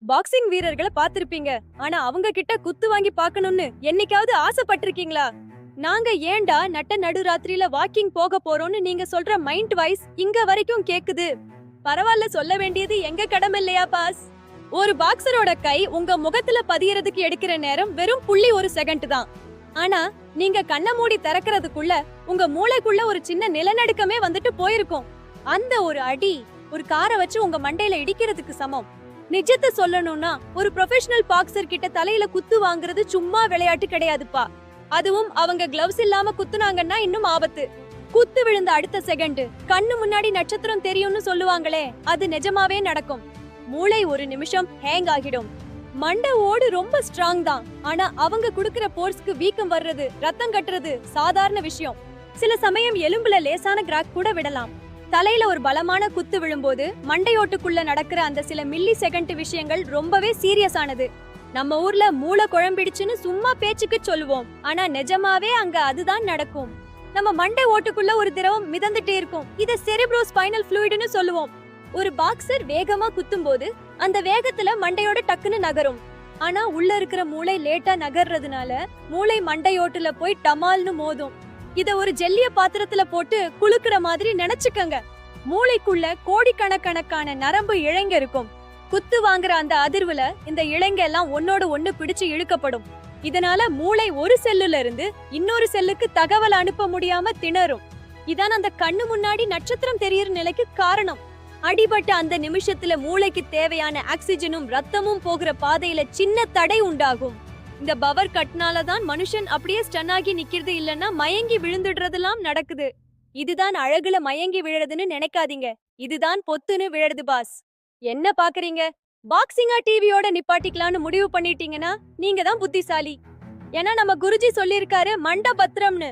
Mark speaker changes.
Speaker 1: Boxing வீரர்களை பாத்திருப்பீங்க. ஆனா அவங்க கிட்ட குத்து வாங்கி பார்க்கணும்னு என்னைக்காவது ஆசைப்பட்டிருக்கீங்களா? நாங்க ஏன்டா நட்ட நடுராத்திரியில வாக்கிங் போக போறோம்னு நீங்க சொல்ற மைண்ட் வாய்ஸ் இங்க வரைக்கும் கேக்குது. பரவாயில்ல, சொல்ல வேண்டியது எங்க கடமை இல்லையா பாஸ்? ஒரு பாக்ஸரோட கை உங்க முகத்துல பதியறதுக்கு எடுக்கிற நேரம் வெறும் 0.1 செகண்ட் தான். ஆனா நீங்க கண்ண மூடி திறக்கிறதுக்குள்ள உங்க மூளைக்குள்ள ஒரு சின்ன நிலநடுக்கமே வந்துட்டு போயிருக்கும். அந்த ஒரு அடி ஒரு காரை வச்சு உங்க மண்டையில இடிக்கிறதுக்கு சமம். நிஜத்தை சொல்லணும்னா ஒரு ப்ரொஃபஷனல் பாக்ஸர் கிட்ட தலையில குத்து வாங்குறது சும்மா விளையாட்டு கிடையாதுப்பா. அதுவும் அவங்க கிளவ்ஸ் இல்லாம குத்துனாங்கன்னா இன்னும் ஆபத்து. குத்து விழுந்த அடுத்த செகண்ட் கண்ணு முன்னாடி நட்சத்திரம் தெரியும்னு சொல்லுவாங்களே, அது நிஜமாவே நடக்கும். மூளை ஒரு நிமிஷம் ஹேங் ஆகிடும். மண்டை ஓடு ரொம்ப ஸ்ட்ராங் தான், ஆனா அவங்க குடுக்கிற போர்ஸ்க்கு வீக்கம் வர்றது, ரத்தம் கட்டுறது சாதாரண விஷயம். சில சமயம் எலும்புல லேசான கிராக் கூட விடலாம். தலையில ஒரு பலமான குத்து விழும்போது மண்டையோட்டுக்குள்ள நடக்கிற அந்த சில மில்லி செகண்ட் விஷயங்கள் ரொம்பவே சீரியஸ் ஆனது. நம்ம ஊர்ல மூளை குழம்பிடுச்சுன்னு சும்மா பேச்சுக்கு சொல்லுவோம், ஆனா நிஜமாவே அங்க அதுதான் நடக்கும். நம்ம மண்டை ஓட்டுக்குள்ள ஒரு திரவம் மிதந்துட்டே இருக்கும். இத செரிப்ரோஸ்பைனல் ஃப்ளூயிட்னு சொல்லுவோம். ஒரு பாக்ஸர் வேகமா குத்தும் போது அந்த வேகத்துல மண்டையோட டக்குன்னு நகரும். ஆனா உள்ள இருக்கிற மூளை லேட்டா நகர்றதுனால மூளை மண்டையோட்டுல போய் டமால்னு மோதும். இத ஒரு ஜெல்லிய பாத்திரத்துல போட்டு குளுக்குற மாதிரி நினைச்சுக்கங்க. மூளைக்குள்ள கோடிக்கணக்கான நரம்பு இழைங்க இருக்கும். குத்து வாங்குற அந்த அதிர்வுல இந்த இழைங்க எல்லாம் ஒன்னோட ஒண்ணு பிடிச்சு இழுக்கப்படும். இதனால மூளை ஒரு செல்லுல இருந்து இன்னொரு செல்லுக்கு தகவல் அனுப்ப முடியாம திணறும். இதான் அந்த கண்ணு முன்னாடி நட்சத்திரம் தெரியற நிலைக்கு காரணம். அடிபட்ட அந்த நிமிஷத்துல மூளைக்கு தேவையான ஆக்சிஜனும் ரத்தமும் போகிற பாதையில சின்ன தடை உண்டாகும். இந்த பவர் கட்னாலதான் மனுஷன் அப்படியே ஸ்டன் ஆகி நிக்கிறது, இல்லன்னா மயங்கி விழுந்துடுறதெல்லாம் நடக்குது. இதுதான் அழகுல மயங்கி விழுறதுன்னு நினைக்காதீங்க, இதுதான் பொத்துன்னு விழுறது பாஸ். என்ன பாக்குறீங்க? பாக்ஸிங்கா டிவியோட நிப்பாட்டிக்கலான்னு முடிவு பண்ணிட்டீங்கன்னா நீங்க தான் புத்திசாலி. ஏன்னா நம்ம குருஜி சொல்லிருக்காரு மண்ட பத்திரம்னு.